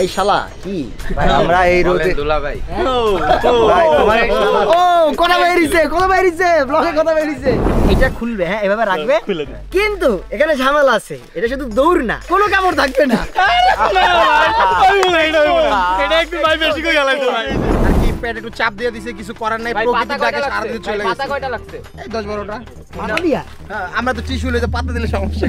এই শালা কি ভাই আমরা এই রোদে দুলা ভাই ভাই তোমার ও কথা বেরিয়েছে ব্লগে কথা বেরিয়েছে। এটা খুলবে, হ্যাঁ এভাবে রাখবে, কিন্তু এখানে ঝামেলা আছে। এটা শুধু দৌড় না, কোনো কামড় থাকবে না। এটা একটু ভাই বেশি করে গেলাইছো ভাই। আর কি পেট একটু চাপ দিয়ে দিছে, কিছু করার নাই, প্রকৃতির ডাকে সারা দিতে চলে গেছে। পাতা কয়টা লাগছে? এই 10-12টা। পাতা দিয়া হ্যাঁ, আমরা তো টিস্যু লইতে পাতা দিলে সমস্যা।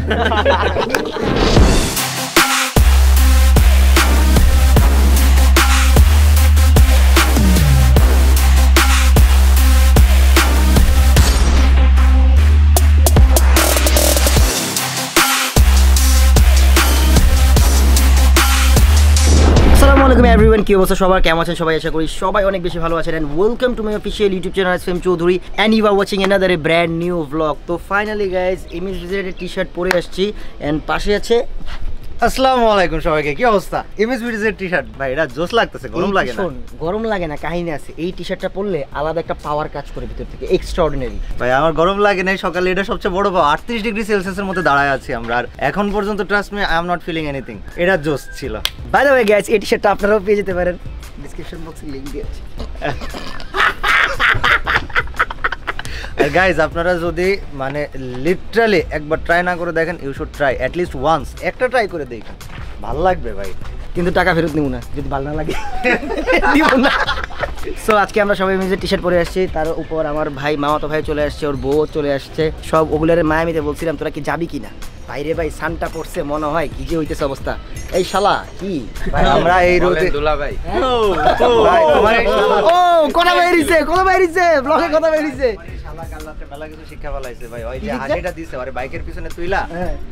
আসসালামু আলাইকুম এভরিওয়ান, কি অবস্থা সবার, কেমন আছেন সবাই? আশা করি সবাই অনেক বেশি ভালো আছেন। And welcome to my official YouTube channel S M Chowdhury and you are watching another a brand new blog. তো finally guys image related t-shirt পরে আসছি এন্ড পাশে আছে। আসসালামু আলাইকুম সবাইকে, কি অবস্থা? এমএস ভিডিজের টি-শার্ট ভাই, এটা জোস লাগতেছে, গরম লাগে না? গরম লাগে না, কাহিনী আছে। এই টি-শার্টটা পরলে আলাদা একটা পাওয়ার কাজ করে ভিতর থেকে, এক্সট্রাঅর্ডিনারি। ভাই আমার গরম লাগে না, সকালে এটা সবচেয়ে বড় পাওয়া। 38 ডিগ্রি সেলসিয়াসের মধ্যে দাঁড়ায় আছি আমরা, আর এখন পর্যন্ত trust me I am not feeling anything. এটা জোস ছিল। বাই দ্য ওয়ে গাইজ, এই টি-শার্টটা আপনারাও পেয়ে যেতে পারেন, ডেসক্রিপশন বক্সে লিংক দিয়েছি। আর গাইজ আপনারা যদি মানে লিটারালি একবার ট্রাই না করে দেখেন, you should try at least once. একটা ট্রাই করে দেখেন, ভালো লাগবে ভাই। কিন্তু টাকা ফেরত নিব না, যদি ভালো না লাগে নিব না। সো আজকে আমরা সবাই মিলে টি-শার্ট পরে আসছি, তার উপর আমার ভাই, মামাতো ভাই চলে আসছে, ওর বউ চলে আসছে, সব ওগুলোর মায়ামিতে বলছিলাম তোরা কি যাবি কিনা। বাইরে ভাই সানটা পড়ছে, মনে হয় কি যে হইতেছে অবস্থা। এই শালা কি ভাই আমরা এই রোদে দুলা ভাই ভাই তোমার ও কথা বেরিয়েছে ব্লগে কথা বেরিয়েছে। মেলা কিছু শিক্ষা ফেলাইছে ভাই। ওই যে হাসিটা দিছে আরে বাইকের পিছনে তুইলা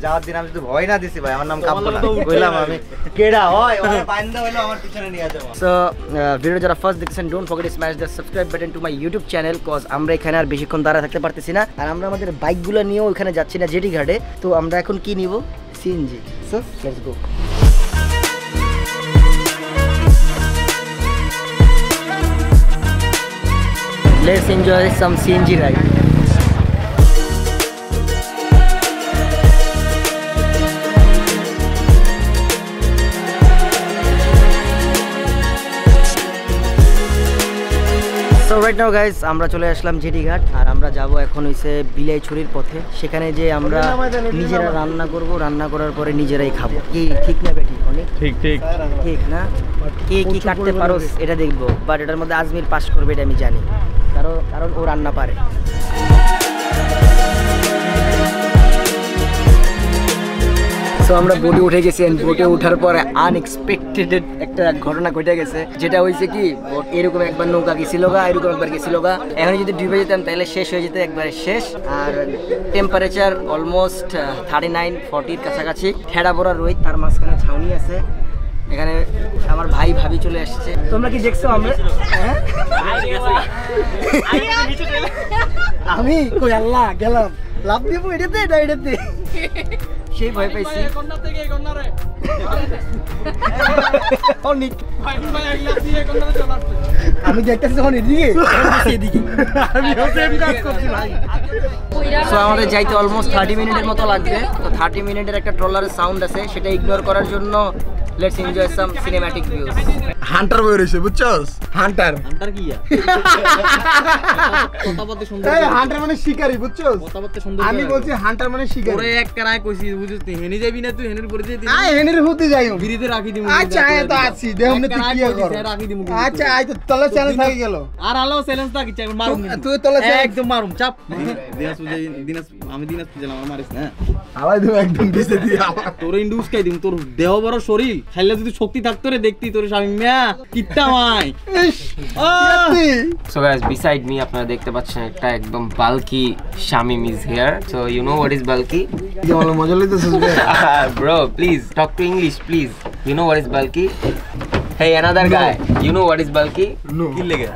যাওয়ার দিন আমি যদি ভয় না দিছি ভাই, আমার নাম কাব্য না কইলাম আমি কেডা হয় ওরে বাইন্দা হইলো আমার পিছনে নিয়ে যাবো। সো ভিডিও যারা ফার্স্ট দেখছেন, don't forget smash the subscribe button to my YouTube channel, cause আমরা এখানে আর বেশিক্ষণ দাঁড়া থাকতে পারতেছি না, আর আমরা আমাদের বাইকগুলো নিয়েও ওখানে যাচ্ছি না জেটি ঘাটে। তো আমরা এখন কি নিব? CNG. So let's go. Let's enjoy some CNG ride. So right now guys, আমরা চলে আসলাম জেটি ঘাট, আর আমরা যাব এখন হইছে বিলাইছড়ির পথে। সেখানে যে আমরা নিজেরা রান্না করব, রান্না করার পরে নিজেরাই খাবো। কি ঠিক না বেটি? অনেক ঠিক ঠিক ঠিক না? কে কি কাটতে পারো এটা দেখবো, বাট এটার মধ্যে আজমির পাস করবে এটা আমি জানি, কারণ ও রান্না পারে। সো আমরা বোটে উঠে গেছি, বোটে ওঠার পরে আনএক্সপেক্টেড একটা ঘটনা ঘটে গেছে, যেটা হয়েছে কি এরকম একবার নৌকা গেছিল গা, এরকম একবার গেছিল গা। এখন যদি ডুবে যেতাম তাহলে শেষ হয়ে যেত, একবারে শেষ। আর টেম্পারেচার অলমোস্ট 39-40 কাছাকাছি, ঠেড়া পড়া রোদ, তার মাঝখানে ছাউনি আছে। এখানে আমার ভাই ভাবি চলে আসছে। তোমরা কি দেখছো? আমরা আমি কই আল্লাহ গেলাম, লাভ দিব এটাতে না এটাতে, সেই ভয় পাইছি। আমি দেখতেছি যখন এদিকে আমাদের যাইতে অলমোস্ট 30 মিনিটের মতো লাগবে। তো 30 মিনিটের একটা ট্রলারের সাউন্ড আছে, সেটা ইগনোর করার জন্য let's enjoy some cinematic views. Hunter বই রইছে, বুঝছস? হান্টার কি কথাবার্তা সুন্দর, এই হান্টার মানে শিকারী, বুঝছস? কথাবার্তা সুন্দর। আমি বলছি হান্টার মানে শিকারী। ওরে এক কানায় কইছি, বুঝছিস? তুই হেনি যাবি না, তুই হেনির পরে দিবি। আয় হেনের হতে যাইও, ফ্রিতে রাখি দিমু। আচ্ছা আয় তো আছি, দেহমনে তুই কি কর? রাখি দিমু। আচ্ছা আয় তো তলে চ্যালেঞ্জ থাকি গেল। আর আলো চ্যালেঞ্জ থাকি, চাই মারুম। তুই তলে একদম মারুম, চাপ। আমি দিনাজ পূজা আমার মারিস না, আলাই তুমি একদম দিছে দিয়ে আমার তোর ইন্ডুস খাই দিম। তোর দেহ বড় শরীর, খাইলে যদি শক্তি থাকতো রে দেখতি তোর স্বামী মিয়া কিত্তা মাই। So guys, beside me আপনারা দেখতে পাচ্ছেন একটা একদম bulky Shamim is here. So you know what is bulky? আমার মজা লইতেছিস বে? Bro, please talk to English, please. You know what is bulky? Hey, another guy. You know what is bulky? No. কি লেগে?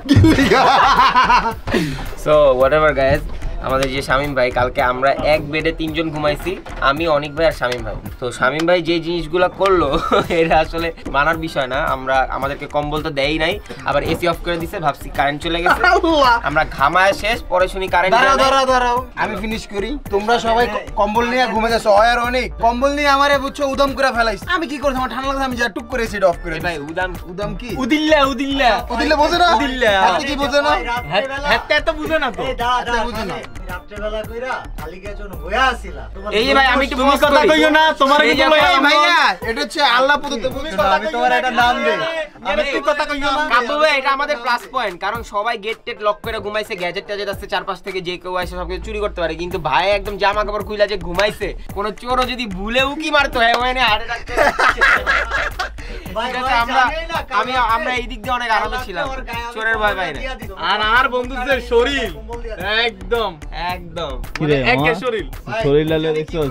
So whatever guys, আমাদের যে শামীম ভাই, কালকে আমরা এক বেডে 3 জন ঘুমাইছি, আমি অনিক ভাই আর শামীম ভাই। তো শামীম ভাই যে জিনিসগুলো করলো এটা আসলে মানার বিষয় না। আমাদেরকে কম্বল তো দেয়ই নাই, আবার এসি অফ করে দিছে, ভাবছি কারেন্ট চলে গেছে, আমরা ঘামায় শেষ, পরে শুনি কারেন্ট। দাঁড়াও আমি ফিনিশ করি। তোমরা সবাই কম্বল নিয়ে ঘুমে যাচ্ছ, আর অনেক কম্বল নিয়ে আমারে বুঝছো উদম করে ফেলাইছ। আমি কি করছি, আমার ঠান্ডা লাগছে, আমি যা টুক করে সেটা অফ করে ভাই উদম কি উদিল্লা বোঝে না? আপনি কি বোঝে না? হ্যাঁ তো বুঝে না তো। রাত্রেবেলা কইরা খালি গেছন হইয়া আসিলা। এই যে ভাই আমি একটু তুমি কথা কইও না, তোমার কিন্তু এই ভাইয়া এটা হচ্ছে আল্লাহ প্রদত্ত। আমি তোমার একটা নাম দেই। আমি তুই কথা কইও না। কাবু ভাই এটা আমাদের প্লাস পয়েন্ট, কারণ সবাই গেট টেট লক করে ঘুমাইছে, গ্যাজেট ট্যাজেট আছে চারপাশ থেকে, যে কেউ এসে সবকিছু চুরি করতে পারে, কিন্তু ভাই একদম জামা কাপড় খুইলা যে ঘুমাইছে, কোন চোরও যদি ভুলে উকি মারতো হ্যাঁ ওখানে হার্ট অ্যাটাক করে। আমরা এই দিক দিয়ে অনেক আরামে ছিলাম, চোরের ভয় পাই না। আর আমার বন্ধুদের শরীর একদম একদম একে শরীর লালে দেখছো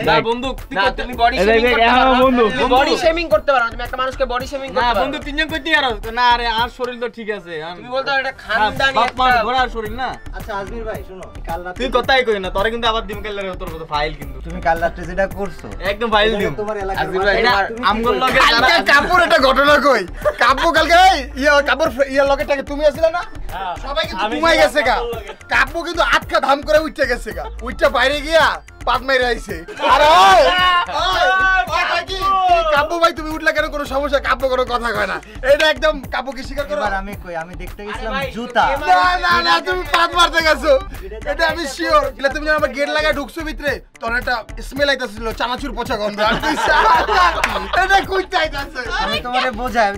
না বন্ধু না, তুমি বডি শেমিং করতে পারো না, বন্ধু বডি শেমিং করতে পারো না, তুমি একটা মানুষকে বডি শেমিং করতে না পারো বন্ধু তিনজন কইতে আর না। আরে আর শরীর তো ঠিক আছে, তুমি বলতে একটা খানদানি বাপ মার একটা ঘোড়ার শরীর না। আচ্ছা আজমির ভাই শুনো, কাল রাতে তুই কথাই কই না, তোরে কিন্তু আবার দিম কাইলে তোর মতো ফাইল কিন্তু তুমি কাল রাতে যেটা করছো একদম ফাইল দিম। তোমার এলাকার আজমির ভাই, এটা তোমার- আমগর লগে কালকে কাপড় একটা ঘটনা কই। কাপড় কালকে কাপড় লকেটটাকে তুমি আসলে না? সবাই কিন্তু ঘুমাই গেছে গা। কাপড় কিন্তু আটকা ধাম করে উঠতে গেছে গা। উঠটা বাইরে গিয়া পাত মাইরা আইছে। আরে ওই কাব্য ভাই তুমি উঠলা কেন? কোনো সমস্যা? কাব্য কোনো কথা কয় না। এটা একদম কাব্য কি স্বীকার করো? এবার আমি কই, আমি দেখতে গেছিলাম জুতা। না তুমি পাত মারতে গেছো, এটা আমি শিওর। এটা তুমি যখন আমার গেট লাগায় ঢুকছো ভিতরে, তোর একটা স্মেল আইতাছিল, চানাচুর পচা গন্ধ। আর তুই এটা কইতে আইতাছে। আমি তোমারে বোঝাই,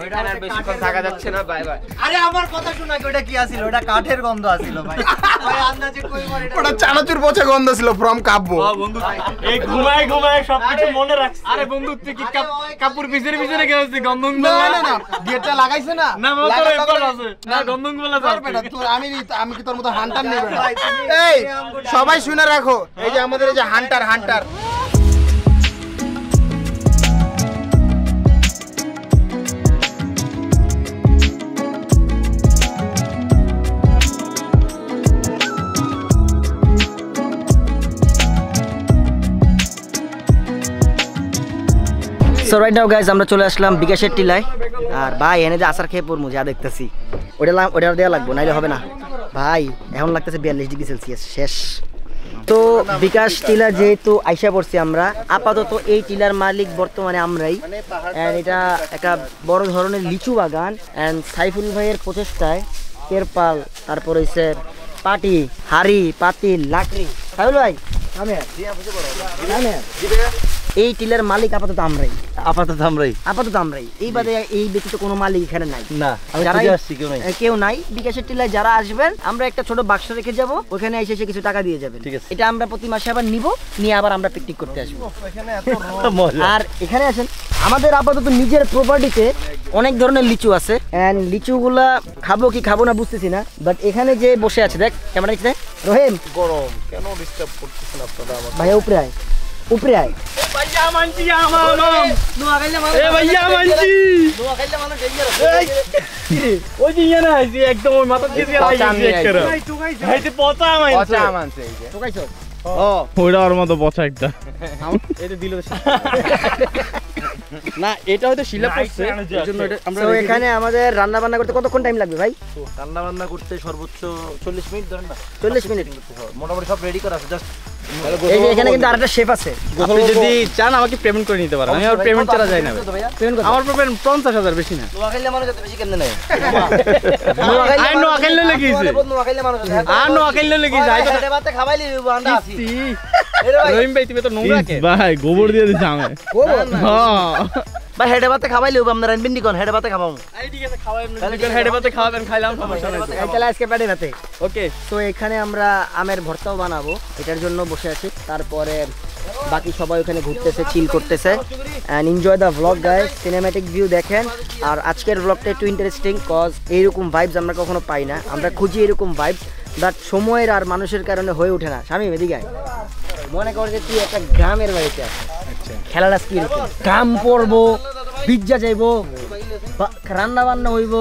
ওইটা আর বেশিক্ষণ থাকা যাচ্ছে না, বাই বাই। আরে আমার কথা শোনা, ওটা কি আছিল? ওটা কাঠের গন্ধ আছিল ভাই। ভাই আন্দাজে কই মারে ওটা চানাচুর পচা গন্ধ ছিল ফ্রম কাব্য। বন্ধু এই ঘুমায় সবকিছু মনে রাখছিস। আরে বন্ধু তুই কি কাপড় পিছনে পিছনে গেছিস গন্ধং না না না গেটটা লাগাইছে না? না মাত্র একবার আছে না গন্ধং বলা তোর বেটা, আমি কি তোর মতো হান্টার নেব না? এই সবাই শুনে রাখো, এই যে আমাদের এই যে Hunter so right now guys আমরা চলে আসলাম বিকাশের টিলায়। আর ভাই এনে যে আচার খেয়ে পড়বো যা দেখতেছি, ওটা দেওয়া লাগবো, নাইলে হবে না ভাই। এখন লাগতেছে 42 ডিগ্রি সেলসিয়াস শেষ। তো বিকাশ টিলা যেহেতু আইসা পড়ছি আমরা, আপাতত এই টিলার মালিক বর্তমানে আমরাই। অ্যান্ড এটা একটা বড় ধরনের লিচু বাগান। অ্যান্ড সাইফুল ভাইয়ের প্রচেষ্টায় তেরপাল, তারপর হচ্ছে পাটি, হাড়ি, পাতিল, লাকড়ি। সাইফুল ভাই এই টিলার মালিক আপাতত আমরাই। এই বাদে এই ব্যতীত কোনো মালিক এখানে নাই। না, আমি যারাই- খুঁজে আসছি, কেউ নাই। কেউ নাই। বিকাশের টিলায় যারা আসবেন, আমরা একটা ছোট বাক্স রেখে যাব, ওখানে এসে কিছু টাকা দিয়ে যাবেন। ঠিক আছে। এটা আমরা প্রতি মাসে আবার নিব, নিয়ে আবার আমরা পিকনিক করতে আসবো। মজা। আর এখানে আসেন, আমাদের আপাতত নিজের প্রপার্টিতে অনেক ধরনের লিচু আছে। এন্ড লিচুগুলা খাবো কি খাবো না বুঝতেছি না, বাট এখানে যে বসে আছে দেখ ক্যামেরা দিচ্ছে রহিম, গরম কেন ডিস্টার্ব করতেছেন আপনারা আমাকে? ভাইয়া উপরে আয়। ভাইয়া মানছি এ ভাইয়া মানছি ওই যে ইয়া না আইছি একদম ওই মাথা দিয়ে আইছি একবারে ভাইতে পচা মানছে টোকাইছো? ওইটা ওর মতো বসা একটা এটা দিল না, এটা হয়তো শিলা পড়ছে এজন্য এটা আমরা তো এখানে আমাদের রান্না বান্না করতে কতক্ষণ টাইম লাগবে ভাই? রান্না বান্না করতে সর্বোচ্চ 40 মিনিট ধরেন না, 40 মিনিট। মোটামুটি সব রেডি করা আছে। জাস্ট এই যে এখানে কিন্তু আরেকটা শেফ আছে। আপনি যদি চান আমাকে পেমেন্ট করে নিতে পারেন, আমি আর পেমেন্ট ছাড়া যাই না। পেমেন্ট কত? আমার পেমেন্ট 50,000 বেশি না। নোয়াখালীর মানুষ এত বেশি কেমনে নেয়? আই নোয়াখালী লেগেছে নোয়াখালীর মানুষ আর নোয়াখালী লেগেছে আই তো হেডে ভাতে খাওয়াইলি আন্ডা আছি। রহিম ভাই তুমি তো নোংরা কে ভাই গোবর দিয়ে দিছে আমি হ্যাঁ ভাই হেডে ভাতে খাওয়াইলি আপনারা বিন্দি কোন হেডে ভাতে খাওয়াবো। এই ঠিক আছে খাওয়াবেন হেডে ভাতে খাওয়াবেন, খাইলাম সমস্যা নাই। এই তাহলে আজকে পেটে ভাতে। ওকে তো এখানে আমরা আমের ভর্তাও বানাবো, এটার জন্য বসে আছি। তারপরে বাকি সবাই ওখানে ঘুরতেছে, চিল করতেছে। And enjoy the vlog guys, cinematic view দেখেন। আর আজকের ভ্লগটা একটু ইন্টারেস্টিং, কজ এইরকম ভাইবস আমরা কখনো পাই না। আমরা খুঁজি এরকম ভাইবস, বাট সময়ের আর মানুষের কারণে হয়ে ওঠে না। স্বামী এদিকে আয়। মনে কর যে তুই একটা গ্রামের বাড়িতে আছিস, খেলাটা কি এরকম গাম পড়বো, পিজ্জা যাইবো, রান্না বান্না হইব,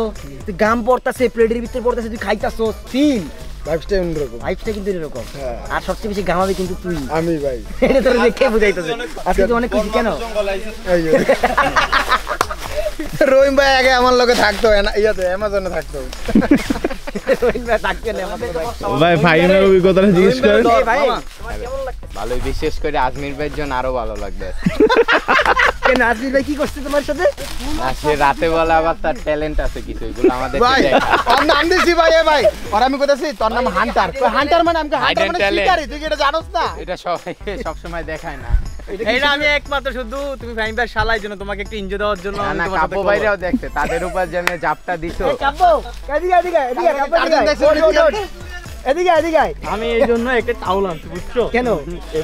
তুই গাম পড়তাছে, প্লেটের ভিতরে পড়তাছে, তুই খাইতাছো, ফিল ভাইবসটা অন্যরকম। ভাইবসটা কিন্তু এরকম। হ্যাঁ। আর সবচেয়ে বেশি ঘামাবি কিন্তু তুই। আমি ভাই এটা তোর দেখে বুঝাইতেছে আজকে তুই অনেক খুশি কেন? এই যে। রহিম ভাই আগে আমার লগে থাকতো ইয়াতে অ্যামাজনে থাকতো। রহিম ভাই থাকবে না আমাদের ভাই। ভাই ফাইমের অভিজ্ঞতাটা জিজ্ঞেস করেন। এই ভাই তোমার কেমন লাগছে? ভালোই, বিশেষ করে আজমির ভাইয়ের জন্য আরো ভালো লাগবে। কেন আজমির ভাই কি করছে তোমার সাথে? সে রাতে বলা আবার তার ট্যালেন্ট আছে কিছু, এগুলো আমাদের ভাই ওর নাম দিছি ভাই এ ভাই। আর আমি কইতাছি তোর নাম হান্টার। হান্টার মানে আমি হান্টার মানে শিকারী, তুই কি এটা জানোস না? এটা সব সময় দেখায় না। এইটা আমি একমাত্র শুধু তুমি ফাহিম ভাই শালার জন্য, তোমাকে একটা ইনজয় দেওয়ার জন্য না আমি না, তোমার সাথে কাব্য ভাইরাও দেখছে, তাদের উপর যেমন জাপটা দিছো। এই কাব্বো এদিকে এদিকে এদিকে কাব্বো এদিকে। এদিকে এদিকে আমি এই জন্য একটা টাউল আনছি, বুঝছো? কেন?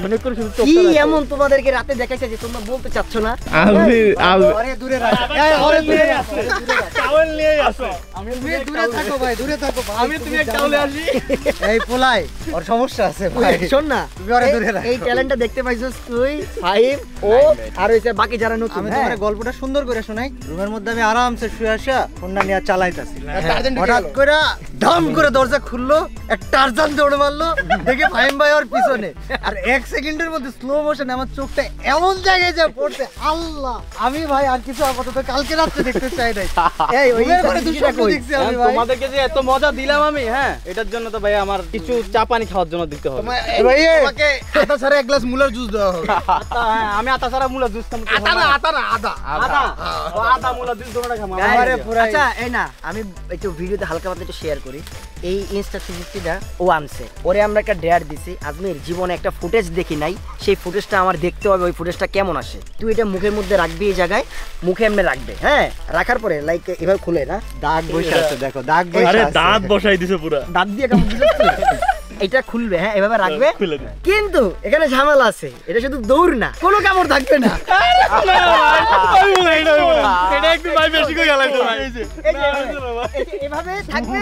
মনে করে শুধু কি এমন তোমাদেরকে রাতে দেখাইছে যে তোমরা বলতে চাচ্ছ না? আরে দূরে রাখ। এই ওরে দূরে রাখ। টাওয়েল নিয়ে আসো। তুমি দূরে থাকো ভাই, দূরে থাকো ভাই। আমি তুমি এক টাওলে আসি। এই পোলাই ওর সমস্যা আছে ভাই। শোন না, তুমি ওরে দূরে রাখো। এই ট্যালেন্টটা দেখতে পাইছস তুই, ফাহিম, ও আর হইছে বাকি যারা নতুন। আমি হ্যাঁ? তোমার গল্পটা সুন্দর করে শোনাই। রুমের মধ্যে আমি আরামসে শুয়ে আসা ফোনটা নিয়ে চালাইতাছি, টার্জান ঢুকে হঠাৎ গেল। করে ধাম করে দরজা খুললো, এক টারজান দৌড় মারলো, দেখে ফাহিম ভাই ওর পিছনে, আর 1 সেকেন্ডের মধ্যে স্লো মোশনে আমার চোখটা এমন জায়গায় যা পড়ছে, আল্লাহ! আমি ভাই আর কিছু আপাতত কালকে রাতে দেখতে চাই নাই। এই ওই ঘুমের ঘরে জিনিসটা দুঃস্বপ্ন কই? দেখছি আমি ভাই। তোমাদেরকে যে এত মজা দিলাম আমি, হ্যাঁ, এটার জন্য তো ভাই আমার কিছু চা পানি খাওয়ার জন্য দিতে হবে। ভাই তোমাকে আটা ছাড়া এক গ্লাস মুলার জুস দেওয়া হবে। হ্যাঁ, আমি আতা ছাড়া মুলা জুস খাবো। আটা না, আটা না, আদা। আদা ও আদা মুলা জুস দুটোটা খাবো। Guys, আমারে পুরাই- আচ্ছা এই না আমি একটু ভিডিওতে হালকা পাতলা একটু শেয়ার করি। এই ইনস্টা 360টা ও আনছে, ওরে আমরা একটা ডেয়ার দিছি। আজমির জীবনে একটা ফুটেজ দেখি নাই, সেই ফুটেজটা আমার দেখতে হবে, ওই ফুটেজটা কেমন আসে। তুই এটা মুখের মধ্যে রাখবি, এই জায়গায় মুখে এমনি রাখবে, হ্যাঁ? রাখার পরে লাইক এভাবে খুলে না, দাগ বসে আছে, দেখো দাগ বসে আরে আছে। দাঁত বসাই দিছে পুরা। দাঁত দিয়ে কেমন দিছিস? এটা খুলবে, হ্যাঁ, এভাবে রাখবে। কিন্তু এখানে ঝামেলা আছে, এটা শুধু দৌড় না, কোনো কামড় থাকবে না। এটা একটু ভাই বেশি করে গেলাইছো ভাই। এই যে এভাবে থাকবে,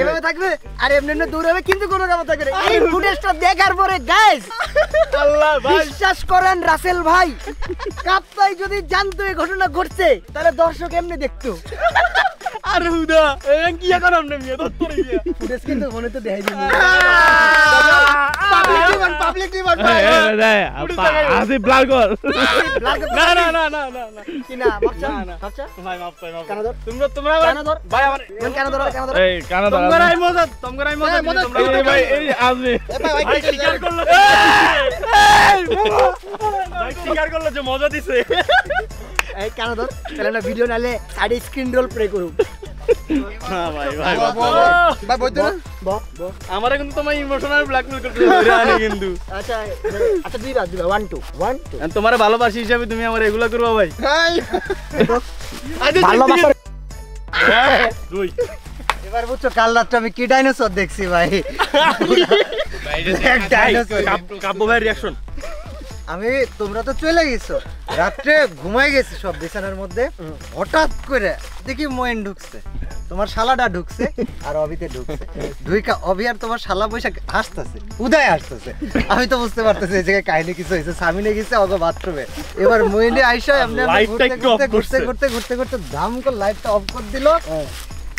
এভাবে থাকবে, আর এমনি এমনি দৌড়াবে, কিন্তু কোনো কামড় থাকবে না। এই ফুটেজটা দেখার পরে গাইস, আল্লাহ ভাই, বিশ্বাস করেন রাসেল ভাই, কাপ্তাই যদি জানতো এই ঘটনা ঘটছে, তাহলে দর্শক এমনি দেখতো। আরে হুদা এ কি এখন আমনে মিয়া দত্তরে গিয়া। ফুটেজ কিন্তু মনে তো দেখাই দিবি। পাবলিক ডিমান্ড ভাই। আসি ব্লার কর। না না না না না না কি না ভাবছা ভাবছা ভাই মাফ চাই মাফ। কেন ধর তোমরা কেন ধর ভাই আমার কেন ধর কেন ধর এই কানা দাঁড়া। তোমরাই মজা এই ভাই এই আসবে। ভাই স্বীকার করলো। ভাই স্বীকার করলো যে মজা দিছে। এই কেন ধর তাহলে না ভিডিও নালে সাইডে স্ক্রিন রোল প্লে করুক। না ভাই ভাই ভাই বইতো না। আমারে কিন্তু তোমার ইমোশনাল ব্ল্যাকমেল করতে ধরে আনে কিন্তু। আচ্ছা আচ্ছা দুইবার 1 2 1 2 আমি তোমারে ভালোবাসি হিসাবে তুমি আমার এগুলা করবা ভাই। ভাই ভালোবাসা দুই। এবার বুঝছো কাল রাত্রে আমি কি ডাইনোসর দেখছি ভাই। এক ডাইনোসর। কাব্য ভাই রিঅ্যাকশন। আমি তোমরা তো চলে গেছো, রাত্রে ঘুমাই গেছি সব বিছানার মধ্যে, হঠাৎ করে দেখি মইন ঢুকছে, তোমার শালাটা ঢুকছে আর অবিতে ঢুকছে, দুইকা অবি আর তোমার শালা বৈশা হাসতেছে, উদয় হাসতেছে। আমি তো বুঝতে পারতেছি এই জায়গায় কাহিনী কিছু হয়েছে, সামিনে গেছে অগ বাথরুমে। এবার মইনে আইসা এমনি লাইটটা একটু অফ করছে। ঘুরতে ধাম করে লাইটটা অফ করে দিল।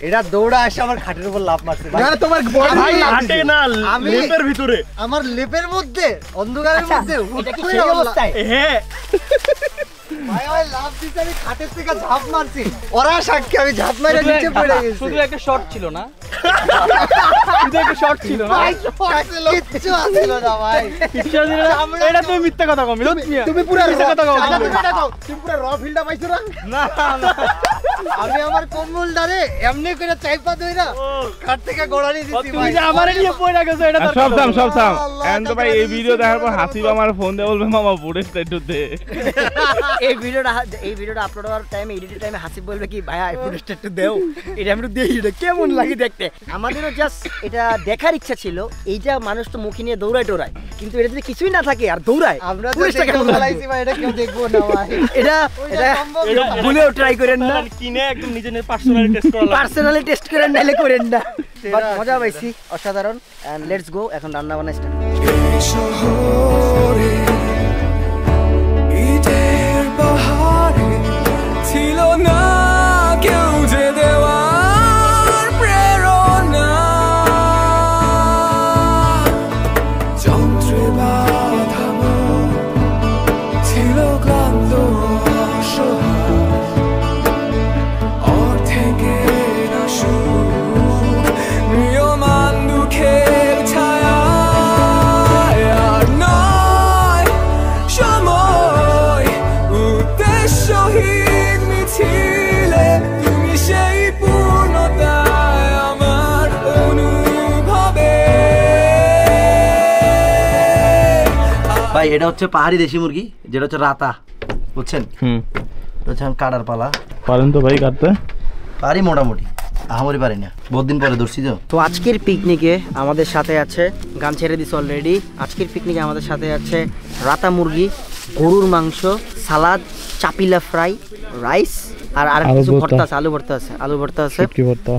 এটা দৌড়া আসে আমার খাটের উপর লাফ মারছে ভাই। না তোমার বডি ভাই, হাঁটে না আমি- লেপের ভিতরে। আমার লেপের মধ্যে অন্ধকারের আচ্ছা মধ্যে হুট এটা কি করে সেই আমার অবস্থায়? হ্যাঁ ভাই ভাই লাফ দিতে আমি খাটের থেকে ঝাঁপ মারছি, ওরা সাক্ষী আমি ঝাঁপ মারে নিচে পড়ে গেছি। শুধু একটা শর্ট ছিল না, শুধু একটা শর্ট ছিল না। ভাই কিচ্ছু আসছিল না ভাই। বিশ্বাস দিলে না? এটা তুমি মিথ্যা কথা কও মিলন মিয়া। তুমি পুরো মিথ্যা কথা কও। আচ্ছা, তুমি এটা দাও। তুমি পুরো র ফিলটা পাইছো না? না না আমি আমার কম্বল ডারে এমনি করে চাইপা ধইরা খাট থেকে গড়ানি ও, দিছি তুমি ভাই। যে আমারে নিয়ে পড়ে গেছো এটা তো সব থাম সব থাম। আল্লাহ, এখন তো ভাই এই ভিডিও দেখার পর হাসিব আমার ফোন দিয়ে বলবে মামা ফুটেজটা একটু দে। এই ভিডিওটা আপলোড হওয়ার টাইমে এডিটের টাইমে হাসিব বলবে কি ভাইয়া এই ফুটেজটা একটু দেও, এটা আমি একটু দেখি এটা কেমন লাগে দেখতে। আমাদেরও জাস্ট এটা দেখার ইচ্ছা ছিল, এইটা মানুষ তো মুখে নিয়ে দৌড়ায় টোড়ায়, কিন্তু এটা যদি কিছুই না থাকে আর দৌড়ায়, আমরা তো ফুটেজটা কেমন লাগবে? চালাইছি ভাই, এটা কেউ দেখবো না ভাই। এটা ওইটা সম্ভব না। ভুলেও ট্রাই করেন না, কিনে একদম নিজের পার্সোনালি টেস্ট করা লাগবে। পার্সোনালি টেস্ট করেন নাইলে করেন না। বাট মজা পাইছি, অসাধারণ। এন্ড লেটস গো, এখন রান্না বান্না স্টার্ট। শহরে ঈদের বাহারে ছিল না কেউ যে দেওয়ার প্রেরণা, ভাই এটা হচ্ছে পাহাড়ি দেশি মুরগি, যেটা হচ্ছে রাতা, বুঝছেন? এটা হচ্ছে কাটার পালা। পারেন তো ভাই কাটতে? পারি মোটামুটি, আহামরি পারি না, বহুত দিন পরে ধরছি তো। তো আজকের পিকনিকে আমাদের সাথে আছে, গান ছেড়ে দিস অলরেডি, আজকের পিকনিকে আমাদের সাথে আছে রাতা মুরগি, গরুর মাংস, সালাদ, চাপিলা ফ্রাই, রাইস আর কিছু ভর্তা আছে, আলু ভর্তা আছে,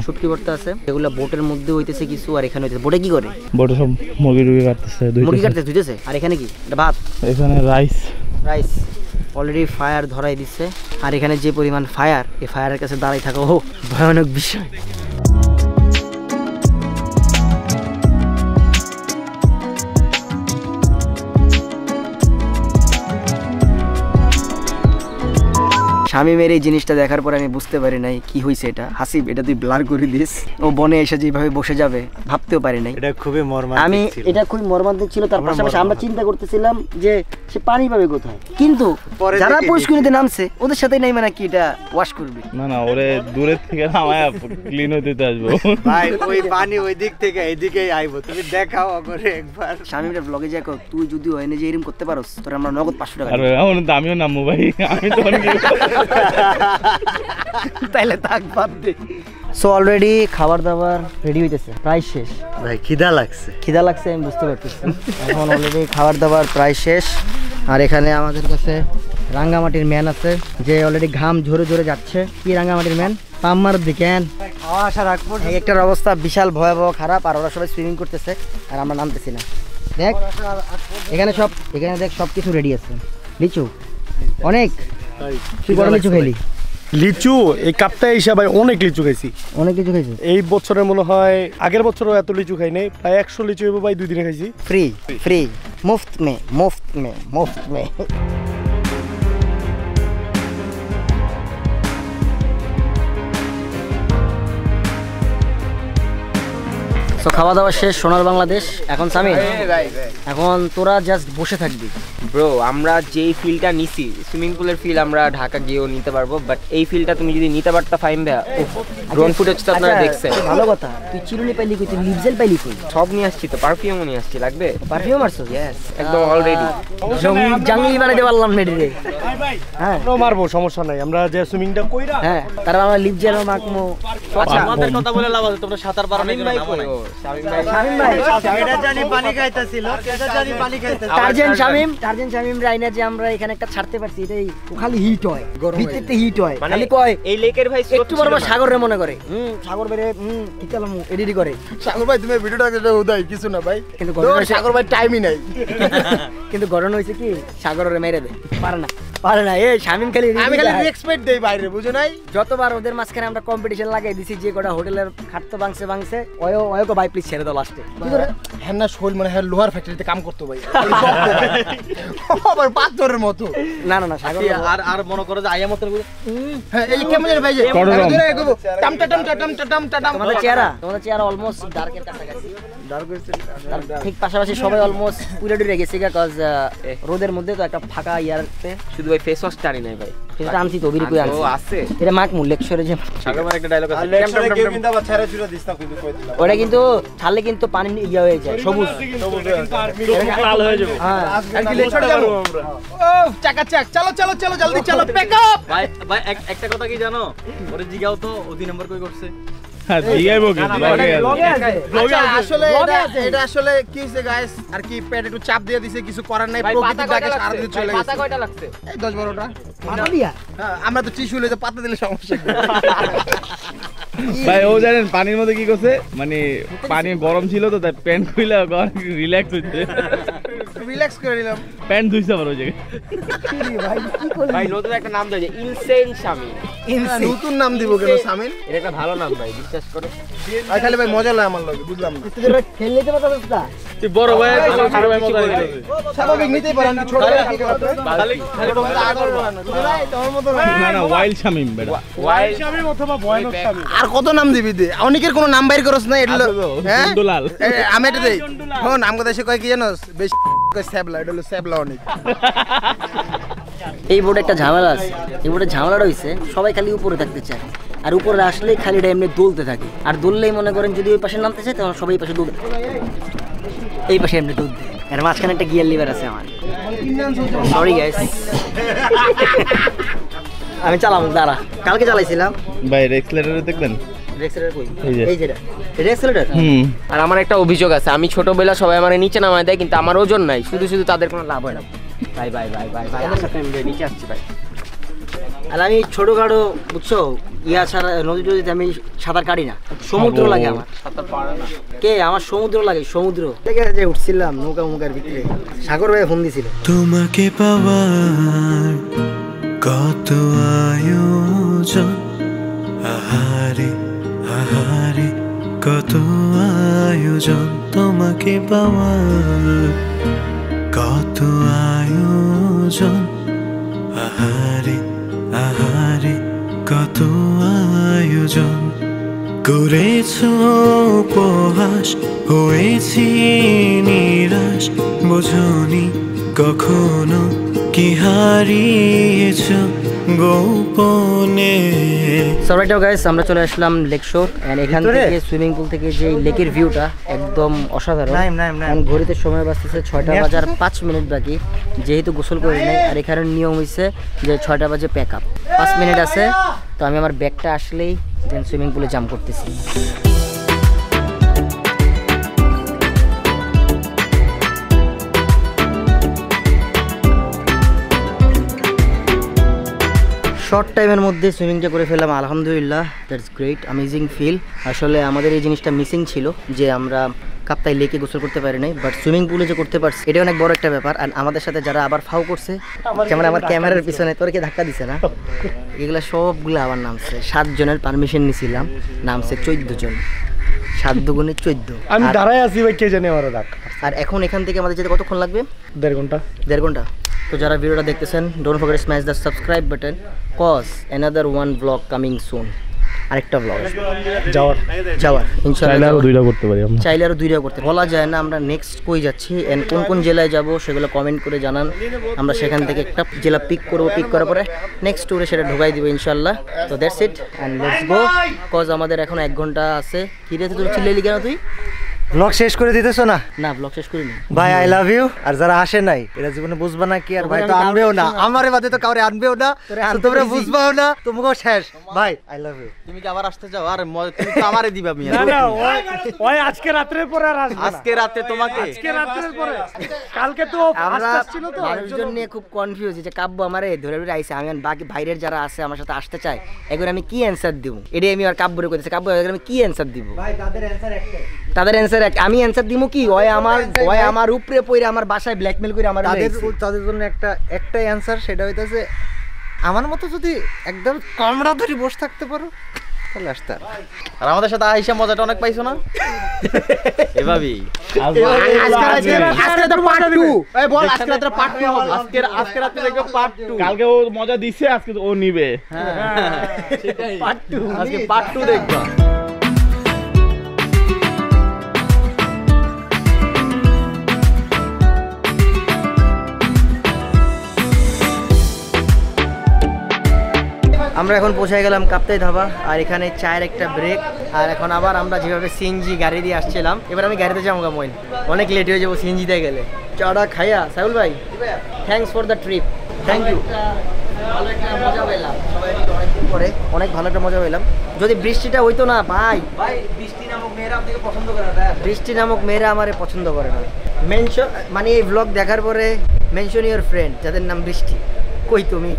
শুটকি ভর্তা আছে। এগুলো বোটের মধ্যে হইতেছে কিছু, আর এখানে হইতেছে। বোটে কি করে? বোটে সব মুরগি কাটতেছে, ধুইতেছে। আর এখানে কি? এটা ভাত, এখানে রাইস অলরেডি ফায়ার ধরাই দিচ্ছে। আর এখানে যে পরিমাণ ফায়ার, এই ফায়ারের কাছে দাঁড়াই থাকা ভয়ানক বিষয়। শামিমের এই জিনিসটা দেখার পর আমি বুঝতে পারি নাই কি হয়েছে এটা। হাসিব, এটা তুই ব্লার করে দিস। ও বনে এসে যেভাবে বসে যাবে ভাবতেও পারি নাই। এটা খুবই মর্মান্তিক। আমি এটা খুবই মর্মান্তিক ছিল। তার পাশাপাশি আমরা চিন্তা করতেছিলাম যে সে পানি পাবে কোথায়, কিন্তু যারা পুষ্করিণীতে নামছে ওদের সাথেই নাই মানে কি এটা ওয়াশ করবে না ওরে দূরের থেকে নামায় ক্লিন হতে আসবো ভাই। ওই পানি ওই দিক থেকে এইদিকেই আইবো, তুমি দেখাও করে একবার। শামিমের ব্লগে যাই তুই যদি হয় না যে এরকম করতে পারোস, তোর আমরা নগদ 500 টাকা। আরে এখন তো আমিও নামবো ভাই, আমি তো তাইলে থাক, বাদ দে। সো অলরেডি খাবার দাবার রেডি হইতেছে, প্রায় শেষ। ভাই খিদা লাগছে আমি বুঝতে পারতেছি। এখন অলরেডি খাবার দাবার প্রায় শেষ। আর এখানে আমাদের কাছে রাঙ্গামাটির ম্যান আছে, যে অলরেডি ঘাম ঝরে ঝরে যাচ্ছে। কি রাঙ্গামাটির ম্যান? পাম্মার দিকেন খাওয়া আসা রাখবো। একটার অবস্থা বিশাল ভয়াবহ খারাপ, আর ওরা সবাই সুইমিং করতেছে আর আমরা নামতেছি না। দেখ এখানে দেখ সব কিছু রেডি আছে। লিচু অনেক, তুই বড় লিচু খাইলি? লিচু এই কাপ্তায় হিসাবে অনেক লিচু খাইছি। অনেক লিচু খাইছি এই বছরে মনে হয়, আগের বছরও এত লিচু খাই নাই, প্রায় 100 লিচু হইব ভাই 2 দিনে খাইছি। ফ্রি মুফত মে। তো খাওয়া দাওয়া শেষ, সোনার বাংলাদেশ। এখন সামিন, এখন তোরা জাস্ট বসে থাকবি। ব্রো, আমরা যেই ফিলটা নিছি, সুইমিং পুলের ফিল আমরা ঢাকা গিয়েও নিতে পারবো, বাট এই ফিলটা তুমি যদি নিতে পারতা ফাইন ভাইয়া, ড্রোন ফুটেজ তো আপনারা দেখছেন। ভালো কথা, তুই চিরুনি পাইলি কই, তুই লিপজেল পাইলি কই? সব নিয়ে আসছি তো, পারফিউমও নিয়ে আসছি। লাগবে পারফিউম মারছো? ইয়েস, একদম অলরেডি জাঙ্গলি বানাইতে পারলাম না রে। হ্যাঁ মারবো, সমস্যা নাই, আমরা যে সুইমিংটা কইরা। হ্যাঁ, তারপর আমরা লিপজেল মাখমু। আচ্ছা আমাদের কথা বলে লাভ আছে, তোমরা সাঁতার পারো না কেন? শামিম ভাই এটা জানি পানি খাইতাছিল, টার্জেন শামিম রাইনা যে আমরা এখানে একটা ছাড়তে পারছি, এটাই খালি হিট হয়, ভিতরে হিট হয়। মানে খালি কয় এই লেকের ভাই একটু বড় সাগরে মনে করে, সাগর বেরে কি কালাম এডিট করে। সাগর ভাই তুমি ভিডিওটা উদয় কিছু না ভাই, কিন্তু সাগর ভাই টাইমই নাই। কিন্তু ঘটনা হয়েছে কি, সাগরে মেরে দেয়, পারে না। এই শামিম খালি, আমি খালি রেসপেক্ট দেই বাইরে, বুঝো নাই? যতবার ওদের মাঝখানে আমরা কম্পিটিশন লাগাই দিছি, যে কটা হোটেলের খাটতো ভাঙছে ওয়ো ভাই প্লিজ ছেড়ে দাও লাস্টে। হ্যাঁ না, শোল মানে হ্যাঁ লোহার ফ্যাক্টরিতে কাম করতো ভাই, পাথরের মতো। না সাগর আর মনে করো যে আইয়া মত হ্যাঁ, এই কেমন ভাই যে তোমাদের চেহারা অলমোস্ট ডার্কের কাছাকাছি, ঠিক পাশাপাশি সবাই অলমোস্ট পুরো ডুবে গেছে, কজ রোদের মধ্যে তো একটা ফাঁকা ইয়ারতে। শুধু ভাই ফেস ওয়াশ টানি নাই ভাই, সেটা আনছি তো বিরি কই আনছি। ও আছে এটা মাক মূল লেকচারে যে সাগর ভাই একটা ডায়লগ আছে, কেউ কিন্তু আবার ছেড়ে ছুড়ে দিস না, কিন্তু কই দিলাম ওটা কিন্তু ছাড়লে কিন্তু পানি ইয়া হয়ে যায়, সবুজ লাল হয়ে যাবে। হ্যাঁ, আর কি লেকচার যাবো আমরা। ও চাকাচাক, চলো জলদি চলো, প্যাক আপ। ভাই একটা কথা কি জানো, ওরে জিগাও তো ও 2 নাম্বার কই করছে। হ্যাঁ জিগাইবো কি, আচ্ছা, আসলে এটা আসলে কি হইছে গাইস, আর কি পেট একটু চাপ দিয়ে দিছে, কিছু করার নাই, প্রকৃতির ডাকে সারা দিন চলে গেছে। পাতা কয়টা লাগছে? এই 10-12টা। পাতা দিয়া হ্যাঁ, আমরা তো টিস্যু লইতে পাতা দিলে সমস্যা কি? ভাই ও জানেন পানির মধ্যে কি করছে, মানে পানি গরম ছিল তো তাই প্যান্ট খুইলা রিল্যাক্স হইছে, রিল্যাক্স করে নিলাম। প্যান্ট ধুইছে আবার ওই জায়গায়। ভাই নতুন একটা নাম দেয়, ইনসেন শামিম। নতুন নাম দিব কেন সামিন? এটা একটা ভালো নাম ভাই, বিশ্বাস করো। আর খালি ভাই মজা লাগে আমার লাগে, বুঝলাম না। তোরা খেললে তো পাতা দস্তা তুই বড় ভাই ছোট ভাই মতো হয়ে স্বাভাবিক নিতেই পারেন, ছোট ভাই কি করতে? খালি না ওয়াইল্ড শামিম বেটা, ওয়াইল্ড শামিম অথবা ভয়ানক শামিম। আর কত নাম দিবি দে, অনেকের কোনো নাম বাইর করছ না, এটা হ্যাঁ জন্ডুলাল। আমি এটা দেই। হ্যাঁ, নাম কথা সে কয় কি জানোস, বেশি কয় স্যাবলা, এটা হলো স্যাবলা অনেক। এই বোর্ডে একটা ঝামেলা আছে, এই বোর্ডে ঝামেলাটা হইছে সবাই খালি উপরে থাকতে চায়, আর উপরে আসলেই খালি এমনি দুলতে থাকে, আর দুললেই মনে করেন যদি ওই পাশে নামতে চায় তখন সবাই এই পাশে দুলতে, এই পাশে এমনি দুলতে। এর মাঝখানে একটা গিয়ার লিভার আছে আমার, সরি গাইস, আমি চালাবো দাঁড়া, কালকে চালাইছিলাম ভাই এক্সেলারেটর দেখবেন? এই যেটা এটা এক্সেলারেটর। আর আমার একটা অভিযোগ আছে, আমি ছোটবেলা সবাই আমার নিচে নামায় দেয়, কিন্তু আমার ওজন নাই, শুধু শুধু তাদের কোনো লাভ হয় না। ভাই ভাই ভাই ভাই ভাই নিচে আসছি ভাই। আর আমি ছোটখাটো বুঝছো ইয়া ছাড়া নদী টদীতে আমি সাঁতার কাটি না, সমুদ্র লাগে আমার। কে আমার সমুদ্র লাগে, সমুদ্র থেকে যে উঠছিলাম নৌকা মুখার ভিতরে, সাগর ভাই ফোন দিছিল। তোমাকে পাওয়ার কত আয়োজন, আহারে আহারে কত আয়োজন, তোমাকে পাওয়ার কত আয়োজন, আহারে আহারে কত আয়োজন, করেছো উপহাস হয়েছি নিরাশ, বোঝনি কখনো কি হারিয়েছ গোপনে। সবাই গাইস, আমরা চলে আসলাম লেক শোর এন্ড এখান থেকে সুইমিং পুল থেকে যে লেকের ভিউটা একদম অসাধারণ। এখন ঘড়িতে সময় বাজতেছে 6টা বাজার 5 মিনিট বাকি, যেহেতু গোসল করি নাই। আর এখানে নিয়ম হইছে যে 6টা বাজে প্যাক আপ, 5 মিনিট আছে। তো আমি আমার ব্যাগটা আসলেই দেন সুইমিং পুলে জাম্প করতেছি। শর্ট টাইমের মধ্যে সুইমিংটা করে ফেললাম, আলহামদুলিল্লাহ, দ্যাটস গ্রেট, অ্যামেজিং ফিল। আসলে আমাদের এই জিনিসটা মিসিং ছিল যে আমরা কাপ্তাই লেকে গোসল করতে পারি নাই, বাট সুইমিং পুলে যে করতে পারছি এটা অনেক বড় একটা ব্যাপার। আর আমাদের সাথে যারা আবার ফাউ করছে, যেমন আমার ক্যামেরার পিছনে তোর কি ধাক্কা দিছে না, এগুলা সবগুলো আবার নামছে। 7 জনের পারমিশন নিছিলাম, নামছে 14 জন, 7 দুগুণে 14। আমি দাঁড়ায় আছি ভাই, কে জানে আমার ডাক। আর এখন এখান থেকে আমাদের যেতে কতক্ষণ লাগবে? 1.5 ঘন্টা। 1.5 ঘন্টা। তো যারা ভিডিওটা দেখতেছেন, don't forget smash the subscribe button, cause another one blog coming soon. আরেকটা ব্লগ যাওয়ার ইনশাআল্লাহ, আরো 2টা করতে পারি আমরা, চাইলে আরো 2টা করতে বলা যায় না। আমরা নেক্সট কই যাচ্ছি এন্ড কোন কোন জেলায় যাব সেগুলো কমেন্ট করে জানান, আমরা সেখান থেকে একটা জেলা পিক করব, পিক করার পরে নেক্সট ট্যুরে সেটা ঢুকাই দিব ইনশাআল্লাহ। তো that's it and let's go, cause আমাদের এখন 1 ঘন্টা আছে। কি রে তুই চিল্লাইলি কেন? তুই ব্লগ শেষ করে দিতেছো না? না, ব্লগ শেষ করিনি ভাই, আই লাভ ইউ। আর যারা আসে নাই এরা জীবনে বুঝবা না কি, আর ভাই তো আনবেও না, আমারে বাদে তো কাউরে আনবেও না, তো তোমরা বুঝবাও না, তোমাকেও শেষ। ভাই আই লাভ ইউ। তুমি কি আবার আসতে চাও? আর তুমি তো আমারে দিবা মিয়া। না না, ওই আজকে রাতের পরে আর আসবে না। আজকে রাতে তোমাকে, আজকে রাতের পরে, কালকে তো আমরা ছিল তো মানুষজন নিয়ে খুব কনফিউজ যে কাব্য আমারে ধরে ধরে আইছে, আমি বাকি বাইরের যারা আছে আমার সাথে আসতে চায়, এগুলো আমি কি অ্যানসার দিব? এটাই আমি আর কাব্যরে কইতেছি, কাব্য আমি কি অ্যানসার দিব? ভাই তাদের অ্যানসার একটাই, তাদের অ্যানসার আমি অ্যানসার দিব কি? ওই আমার উপরে পড়ে আমার বাসায় ব্ল্যাকমেল করে আমার তাদের জন্য একটাই অ্যানসার, সেটা হইতাছে আমার মতো যদি একদম কামড়া ধরে বসে থাকতে পারো তাহলে আসতে। আর আমাদের সাথে আইসা মজাটা অনেক পাইছো না? এভাবেই কালকে ও মজা দিছে, আজকে ও নিবে। আজকে পার্ট 2 দেখবা। আমরা এখন পৌঁছে গেলাম কাপ্তাই ধাবা, আর এখানে চায়ের একটা ব্রেক। আর এখন আবার আমরা যেভাবে সিএনজি গাড়ি দিয়ে আসছিলাম, এবার আমি গাড়িতে যাবো মইন, অনেক লেট হয়ে যাবো সিএনজিতে গেলে। চাটা খাইয়া সাইউল ভাই, thanks for the trip, thank you. ভালো একটা মজা পেলাম, অনেকদিন পরে অনেক ভালো একটা মজা পেলাম। যদি বৃষ্টিটা হইতো না ভাই, বৃষ্টি নামক মেয়েরা আপনাকে পছন্দ করে না, বৃষ্টি নামক মেয়েরা আমারে পছন্দ করে না। মেনশন মানে এই ব্লগ দেখার পরে মেনশন ইউর ফ্রেন্ড যাদের নাম বৃষ্টি, কই তুমি?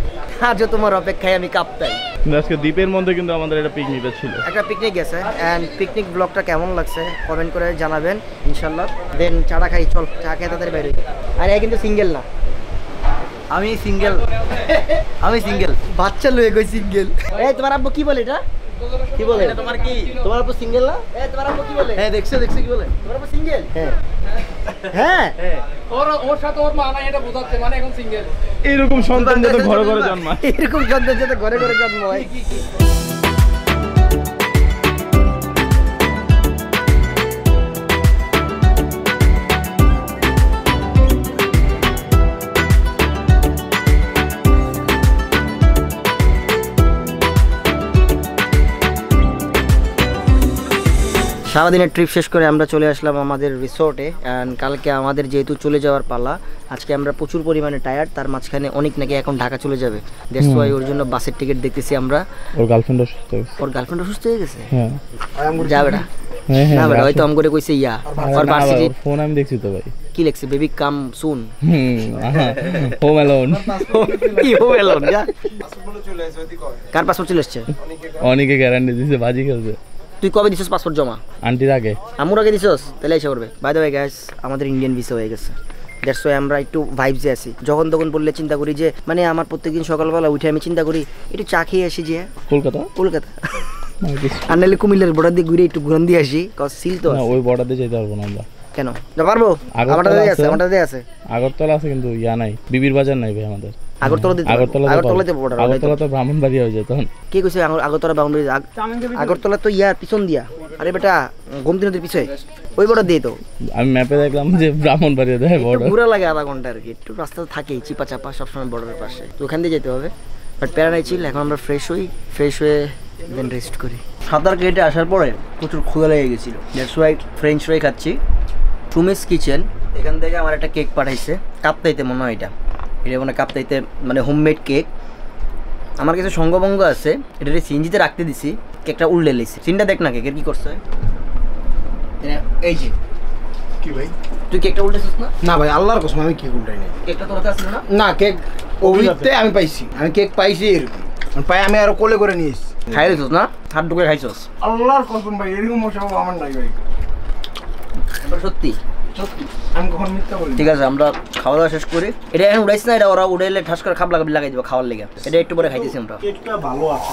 আজও তোমার অপেক্ষায় আমি কাপ্তাই। আজকে দ্বীপের মধ্যে কিন্তু আমাদের একটা পিকনিক ছিল, একটা পিকনিক গেছে, অ্যান্ড পিকনিক ব্লগটা কেমন লাগছে কমেন্ট করে জানাবেন ইনশাল্লাহ। দেন চাটা খাই, চল চা খেয়ে তাদের বের হই। আর এ কিন্তু সিঙ্গেল না, আমি সিঙ্গেল, আমি সিঙ্গেল, বাচ্চা লয়ে গই সিঙ্গেল। এই তোমার আব্বু কি বলে এটা? কি বলে এটা? তোমার কি? তোমার আব্বু সিঙ্গেল না? এই তোমার আব্বু কি বলে? হ্যাঁ দেখছো কি বলে? তোমার আব্বু সিঙ্গেল? হ্যাঁ হ্যাঁ, ওর সাথে ওর মা নাই এটা বোঝাচ্ছে, মানে এখন সিঙ্গেল। এরকম সন্তান যাতে ঘরে ঘরে জন্মায়, এরকম সন্তান যাতে ঘরে ঘরে জন্ম হয়। সারাদিনের ট্রিপ শেষ করে আমরা চলে আসলাম আমাদের রিসোর্টে। অ্যান্ড কালকে আমাদের যেহেতু চলে যাওয়ার পালা, আজকে আমরা প্রচুর পরিমাণে টায়ার্ড, তার মাঝখানে অনেক নাকি এখন ঢাকা চলে যাবে। দ্যাটস ওয়াই ওর জন্য বাসের টিকিট দেখতেছি আমরা। ওর গার্লফ্রেন্ড অসুস্থ হয়েছে। ওর গার্লফ্রেন্ড অসুস্থ হয়ে গেছে? হ্যাঁ যাবে না না বেটা, হয়তো আমি করে কইছে ইয়া ওর ভার্সিটি ফোন আমি দেখছি তো ভাই। কি লিখছে? বেবি কাম সুন হোম অ্যালোন। কি হোম অ্যালোন? যা কার পাসপোর্ট চলে এসেছে? অনেকে গ্যারান্টি দিছে বাজি খেলছে। তুই কবে দিছিস পাসপোর্ট জমা? আন্টির আগে। আমুর আগে দিছিস? তাহলে এসে করবে। বাই দ্য ওয়ে গাইস, আমাদের ইন্ডিয়ান ভিসা হয়ে গেছে। দ্যাটস ওয়াই আমরা একটু ভাইবসে আছি। যখন তখন বললে চিন্তা করি যে মানে আমার প্রত্যেকদিন সকালবেলা উঠে আমি চিন্তা করি একটু চা খেয়ে আসি যে কলকাতা আর নাহলে কুমিল্লার বর্ডার দিয়ে ঘুরে একটু ঘুরন দিয়ে আসি। সিল তো ওই বর্ডার দিয়ে যেতে পারবো না আমরা। কেন পারবো? আমারটা আছে আগরতলা আছে কিন্তু ইয়া নাই, বিবির বাজার নাই ভাই আমাদের। আগরতলা তো ব্রাহ্মণবাড়িয়া হয়ে যায়। তখন কে কইছে আগরতলা ব্রাহ্মণবাড়িয়া? আগরতলা তো ইয়ার পিছন দিয়া। আরে বেটা গোমতী নদীর পিছে ওই বর্ডার দিয়ে তো। আমি ম্যাপে দেখলাম যে ব্রাহ্মণবাড়িয়া দেয় বর্ডার। ঘোরা লাগে আধা ঘন্টা আর কি, একটু রাস্তা থাকেই চিপা চাপা সবসময় বর্ডারের পাশে, তো ওখান দিয়ে যেতে হবে। বাট প্যারা নাই ছিল। এখন আমরা ফ্রেশ হয়ে দেন রেস্ট করি। সাঁতার কেটে আসার পরে প্রচুর ক্ষুধা লেগে গেছিলো। দ্যাটস ওয়াই ফ্রেঞ্চ ফ্রাই খাচ্ছি। টুমিস কিচেন এখান থেকে আমার একটা কেক পাঠাইছে, কাপ্তাইতে মনে হয় এটা মানে কাপ্তাইতে মানে হোমমেড কেক। আমার কাছে সঙ্গভঙ্গ আছে, এটা সিনজিতে রাখতে দিছি, কেকটা উল্টে লেছি। সিনটা দেখ না কেকের কি করছে। এই যে কি ভাই তুই কেকটা উল্টেছিস না? না ভাই আল্লাহর কসম আমি কেক উল্টাই নাই। কেকটা তোর কাছে আসলো না? না কেক অভিতে আমি পাইছি, আমি কেক পাইছি এরকম পাই, আমি আরো কোলে করে নিয়ে এসেছি। খাই দিছিস না? হাত ঢুকে খাইছিস? আল্লাহর কসম ভাই এরকম মশা আমার নাই ভাই, সত্যি সত্যি আমি কখন মিথ্যা বলি। ঠিক আছে আমরা খাওয়া দাওয়া শেষ করি। এটা এখন উড়াইছি না, এটা ওরা উড়াইলে ঠাস করে খাপ লাগাই দিব খাওয়ার লেগে। এটা একটু পরে খাইতেছি আমরা। কেকটা ভালো আছে।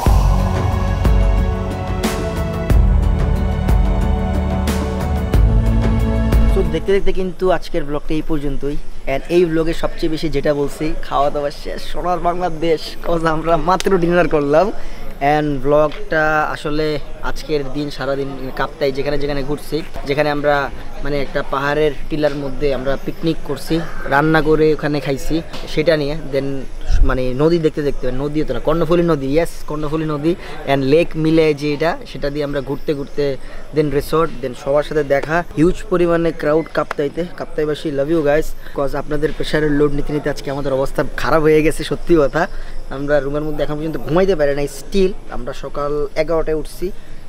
তো দেখতে দেখতে কিন্তু আজকের ব্লগটা এই পর্যন্তই। অ্যান্ড এই ব্লগে সবচেয়ে বেশি যেটা বলছি, খাওয়া দাওয়া শেষ, সোনার বাংলাদেশ, কজ আমরা মাত্র ডিনার করলাম। অ্যান্ড ব্লগটা আসলে আজকের দিন সারাদিন কাপ্তাই যেখানে ঘুরছি, যেখানে আমরা মানে একটা পাহাড়ের টিলার মধ্যে আমরা পিকনিক করছি, রান্না করে ওখানে খাইছি, সেটা নিয়ে দেন মানে নদী দেখতে নদী হতো না, কর্ণফুলী নদী, ইয়েস কর্ণফুলী নদী অ্যান্ড লেক মিলে যে এটা, সেটা দিয়ে আমরা ঘুরতে দেন রিসোর্ট, দেন সবার সাথে দেখা, হিউজ পরিমাণে ক্রাউড কাপ্তাইবাসী। লাভ ইউ গাইস, কজ আপনাদের প্রেশারের লোড নিতে নিতে আজকে আমাদের অবস্থা খারাপ হয়ে গেছে, সত্যি কথা। আমরা রুমের মধ্যে এখন পর্যন্ত ঘুমাইতে পারি না। স্টিল আমরা সকাল 11টায় উঠছি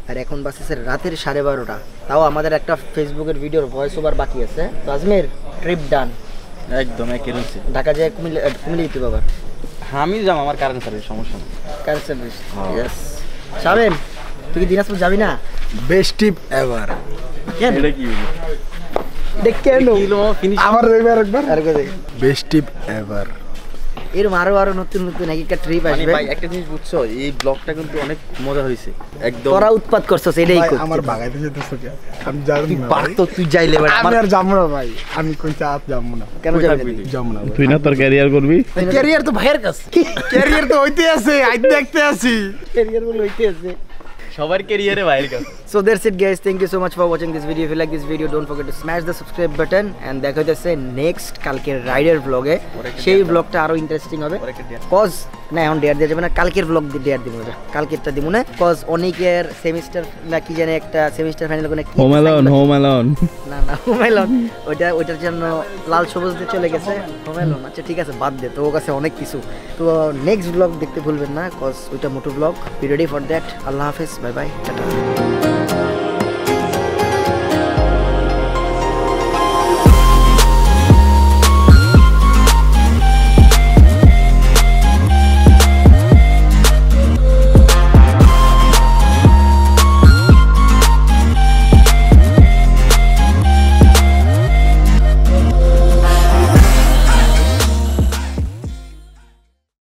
আর এখন বাসেছে রাতের 12:30। তাও আমাদের একটা ফেসবুকের ভিডিওর ভয়েস ওভার বাকি আছে। তো আজমের ট্রিপ ডান একদম একের হচ্ছে। ঢাকা যায় কুমিল্লা যেতে বাবা। আমি যাম, আমার কারেন্ট সার্ভিস সমস্যা নেই। Current service yes. শামিম তুই কি দিনাজপুর যাবি না? বেস্ট টিপ এভার। কেন এটা কি এটা কেন আমার রবিবার একবার আর কোথায় বেস্ট টিপ এভার। এরকম আরো নতুন এক একটা ট্রিপ মানে আসবে। ভাই একটা জিনিস বুঝছো, এই ব্লগটা কিন্তু অনেক মজা হয়েছে একদম। তোরা উৎপাত করছস, এটাই ভাই, কর। আমার বাগাইতে যেতেছে কি আমি জানি না ভাই। পারতো তুই যাইলে বেটা। আমি আর যাবো না ভাই, আমি কই চাপ যাবো না। কেন যাবি না? যাবো না ভাই। তুই না তোর ক্যারিয়ার করবি? ক্যারিয়ার তো ভাইয়ের কাছে, ক্যারিয়ার তো হইতে আছে, আজ দেখতে আছি। ক্যারিয়ার বলে হইতে আছে সবার ক্যারিয়ারে বাইরে কাছে। So that's it guys, thank you so much for watching this video. If you like this video, don't forget to smash the subscribe button and দেখা হইতেছে নেক্সট কালকের রাইডার ব্লগে। সেই ব্লগটা আরো ইন্টারেস্টিং হবে, কজ না এখন ডেয়ার দেওয়া যাবে না, কালকের ব্লগ ডেয়ার দিব না, কালকেরটা দিব না, কজ অনেকের সেমিস্টার না কি জানে একটা সেমিস্টার ফাইনাল করে কি হোম অ্যালোন না হোম অ্যালোন ওইটার জন্য লাল সবুজ দিয়ে চলে গেছে হোম অ্যালোন। আচ্ছা ঠিক আছে বাদ দে, তো ওর কাছে অনেক কিছু। তো নেক্সট ব্লগ দেখতে ভুলবেন না, কজ ওইটা motor blog. Be ready for that. আল্লাহ হাফেজ, বাই বাই, টাটা।